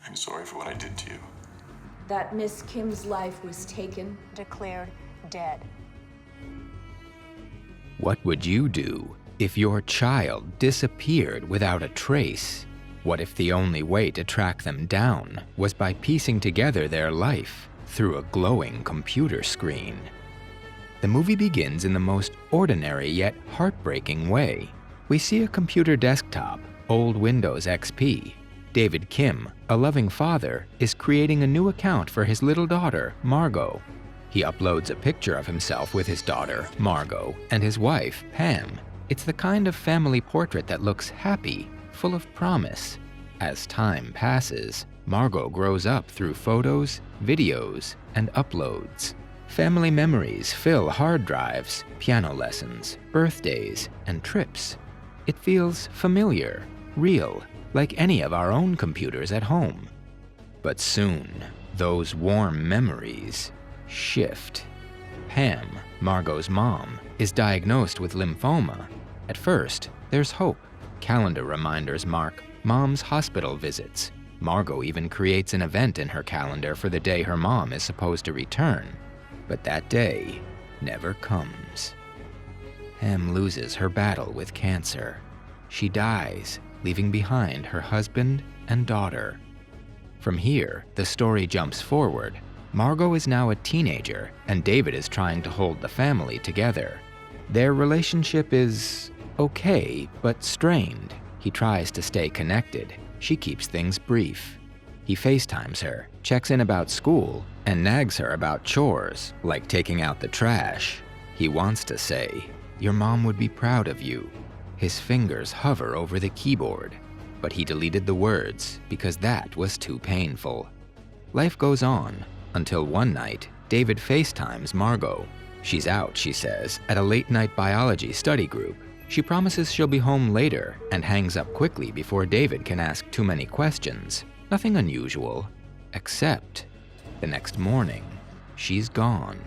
I'm sorry for what I did to you. That Miss Kim's life was taken. Declared dead. What would you do if your child disappeared without a trace? What if the only way to track them down was by piecing together their life through a glowing computer screen? The movie begins in the most ordinary yet heartbreaking way. We see a computer desktop, old Windows XP. David Kim, a loving father, is creating a new account for his little daughter, Margot. He uploads a picture of himself with his daughter, Margot, and his wife, Pam. It's the kind of family portrait that looks happy, full of promise. As time passes, Margot grows up through photos, videos, and uploads. Family memories fill hard drives, piano lessons, birthdays, and trips. It feels familiar, real, like any of our own computers at home. But soon, those warm memories shift. Pam, Margot's mom, is diagnosed with lymphoma. At first, there's hope. Calendar reminders mark Mom's hospital visits. Margot even creates an event in her calendar for the day her mom is supposed to return. But that day never comes. Pam loses her battle with cancer. She dies, leaving behind her husband and daughter. From here, the story jumps forward. Margot is now a teenager, and David is trying to hold the family together. Their relationship is okay, but strained. He tries to stay connected. She keeps things brief. He FaceTimes her, checks in about school, and nags her about chores, like taking out the trash. He wants to say, "Your mom would be proud of you." His fingers hover over the keyboard, but he deleted the words because that was too painful. Life goes on until one night, David FaceTimes Margot. She's out, she says, at a late-night biology study group. She promises she'll be home later and hangs up quickly before David can ask too many questions. Nothing unusual, except the next morning, she's gone.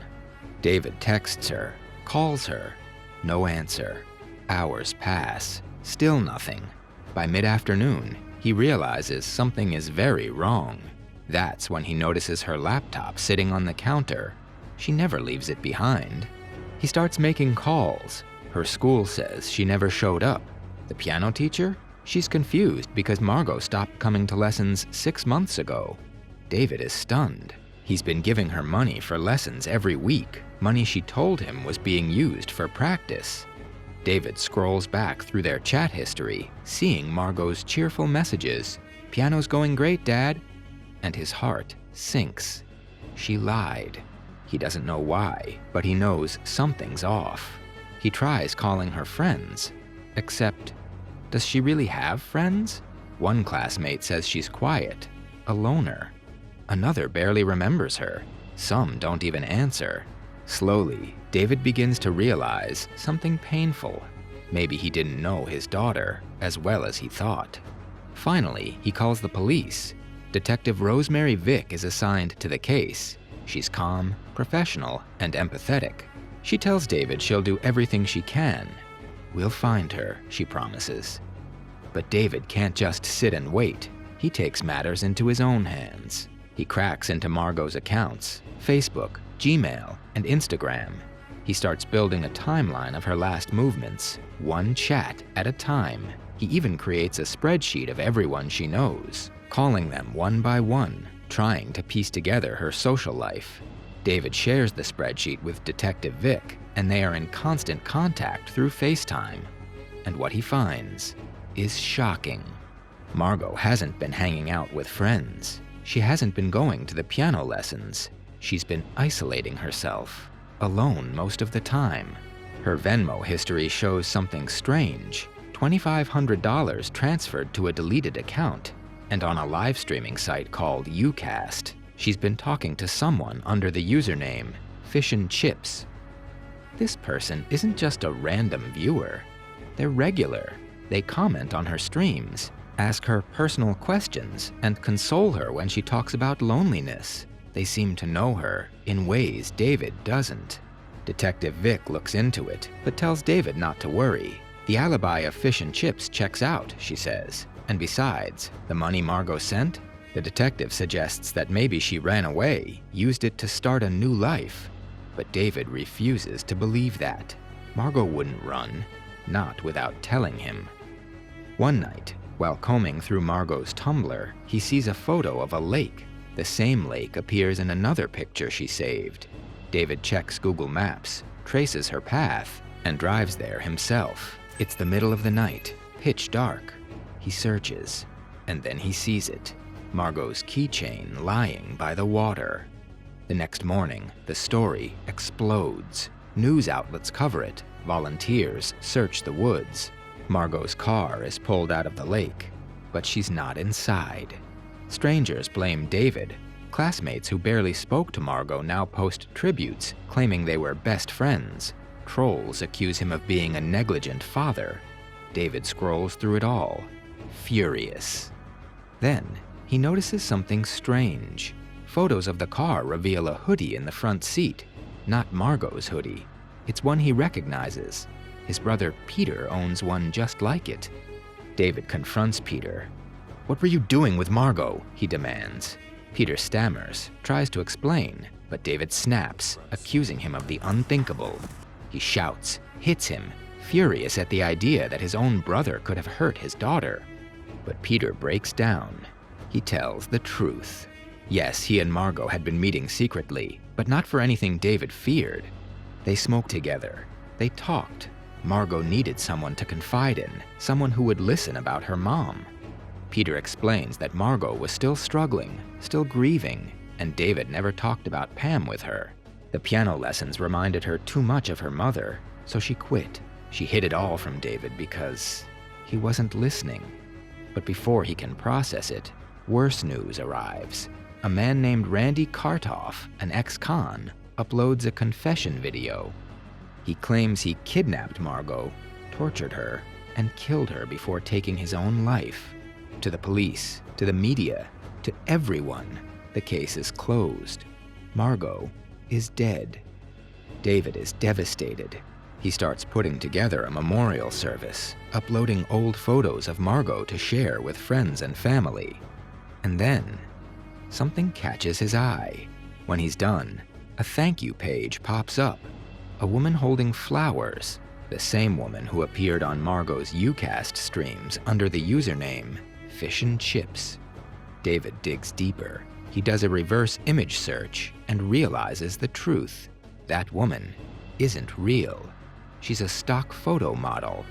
David texts her, calls her, no answer. Hours pass, still nothing. By mid-afternoon, he realizes something is very wrong. That's when he notices her laptop sitting on the counter. She never leaves it behind. He starts making calls. Her school says she never showed up. The piano teacher? She's confused because Margot stopped coming to lessons 6 months ago. David is stunned. He's been giving her money for lessons every week, money she told him was being used for practice. David scrolls back through their chat history, seeing Margot's cheerful messages. "Piano's going great, Dad." And his heart sinks. She lied. He doesn't know why, but he knows something's off. He tries calling her friends, except, does she really have friends? One classmate says she's quiet, a loner. Another barely remembers her. Some don't even answer. Slowly, David begins to realize something painful. Maybe he didn't know his daughter as well as he thought. Finally, he calls the police. Detective Rosemary Vick is assigned to the case. She's calm, professional, and empathetic. She tells David she'll do everything she can. "We'll find her," she promises. But David can't just sit and wait. He takes matters into his own hands. He cracks into Margot's accounts, Facebook, Gmail, and Instagram. He starts building a timeline of her last movements, one chat at a time. He even creates a spreadsheet of everyone she knows, calling them one by one, trying to piece together her social life. David shares the spreadsheet with Detective Vick, and they are in constant contact through FaceTime. And what he finds is shocking. Margot hasn't been hanging out with friends. She hasn't been going to the piano lessons. She's been isolating herself, alone most of the time. Her Venmo history shows something strange. $2,500 transferred to a deleted account, and on a live streaming site called Ucast, she's been talking to someone under the username Fish and Chips. This person isn't just a random viewer. They're regular. They comment on her streams, ask her personal questions, and console her when she talks about loneliness. They seem to know her in ways David doesn't. Detective Vick looks into it, but tells David not to worry. The alibi of Fish and Chips checks out, she says. And besides, the money Margot sent? The detective suggests that maybe she ran away, used it to start a new life. But David refuses to believe that. Margot wouldn't run, not without telling him. One night, while combing through Margot's Tumblr, he sees a photo of a lake. The same lake appears in another picture she saved. David checks Google Maps, traces her path, and drives there himself. It's the middle of the night, pitch dark. He searches, and then he sees it. Margot's keychain lying by the water. The next morning, the story explodes. News outlets cover it. Volunteers search the woods. Margot's car is pulled out of the lake, but she's not inside. Strangers blame David. Classmates who barely spoke to Margot now post tributes, claiming they were best friends. Trolls accuse him of being a negligent father. David scrolls through it all, furious. Then, he notices something strange. Photos of the car reveal a hoodie in the front seat. Not Margot's hoodie. It's one he recognizes. His brother Peter owns one just like it. David confronts Peter. "What were you doing with Margot?" he demands. Peter stammers, tries to explain, but David snaps, accusing him of the unthinkable. He shouts, hits him, furious at the idea that his own brother could have hurt his daughter. But Peter breaks down. He tells the truth. Yes, he and Margot had been meeting secretly, but not for anything David feared. They smoked together. They talked. Margot needed someone to confide in, someone who would listen about her mom. Peter explains that Margot was still struggling, still grieving, and David never talked about Pam with her. The piano lessons reminded her too much of her mother, so she quit. She hid it all from David because he wasn't listening. But before he can process it, worse news arrives. A man named Randy Kartoff, an ex-con, uploads a confession video. He claims he kidnapped Margot, tortured her, and killed her before taking his own life. To the police, to the media, to everyone, the case is closed. Margot is dead. David is devastated. He starts putting together a memorial service, uploading old photos of Margot to share with friends and family. And then, something catches his eye. When he's done, a thank you page pops up. A woman holding flowers, the same woman who appeared on Margot's Ucast streams under the username Fish and Chips. David digs deeper. He does a reverse image search and realizes the truth. That woman isn't real. She's a stock photo model.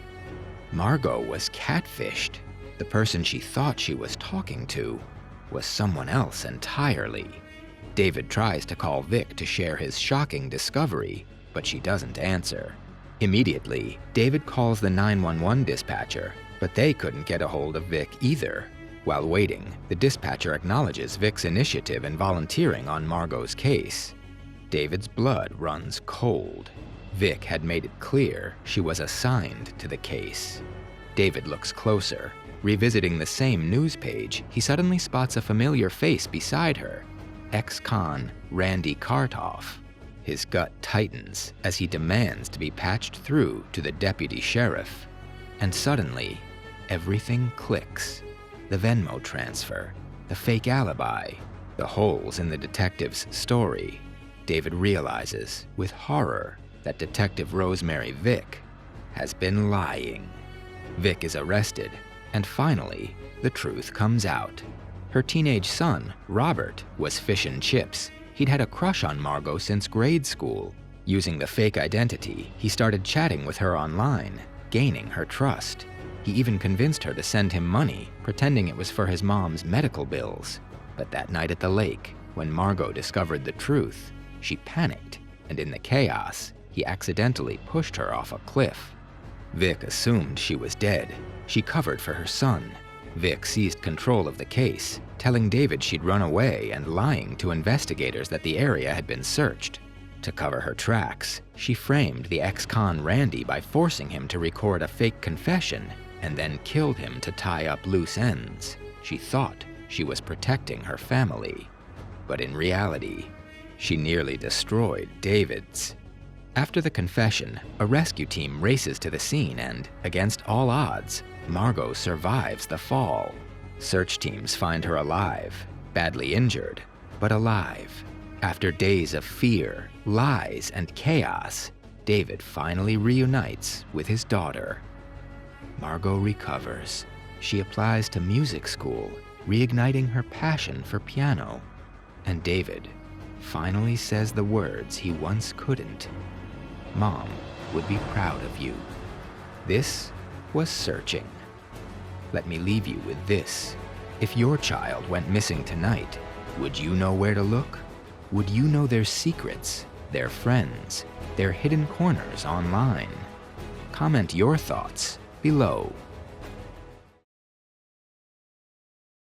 Margot was catfished. The person she thought she was talking to was someone else entirely. David tries to call Vic to share his shocking discovery, but she doesn't answer. Immediately, David calls the 911 dispatcher, but they couldn't get a hold of Vic either. While waiting, the dispatcher acknowledges Vic's initiative in volunteering on Margot's case. David's blood runs cold. Vic had made it clear she was assigned to the case. David looks closer. Revisiting the same news page, he suddenly spots a familiar face beside her. Ex-con Randy Kartoff. His gut tightens as he demands to be patched through to the deputy sheriff. And suddenly, everything clicks. The Venmo transfer, the fake alibi, the holes in the detective's story. David realizes, with horror, that Detective Rosemary Vick has been lying. Vick is arrested, and finally, the truth comes out. Her teenage son, Robert, was Fish and Chips. He'd had a crush on Margot since grade school. Using the fake identity, he started chatting with her online, gaining her trust. He even convinced her to send him money, pretending it was for his mom's medical bills. But that night at the lake, when Margot discovered the truth, she panicked, and in the chaos, he accidentally pushed her off a cliff. Vic assumed she was dead. She covered for her son. Vic seized control of the case, telling David she'd run away and lying to investigators that the area had been searched. To cover her tracks, she framed the ex-con Randy by forcing him to record a fake confession and then killed him to tie up loose ends. She thought she was protecting her family, but in reality, she nearly destroyed David's. After the confession, a rescue team races to the scene and, against all odds, Margot survives the fall. Search teams find her alive, badly injured, but alive. After days of fear, lies, and chaos, David finally reunites with his daughter. Margot recovers. She applies to music school, reigniting her passion for piano. And David finally says the words he once couldn't. Mom would be proud of you. This was Searching. Let me leave you with this. If your child went missing tonight, would you know where to look? Would you know their secrets, their friends, their hidden corners online? Comment your thoughts below.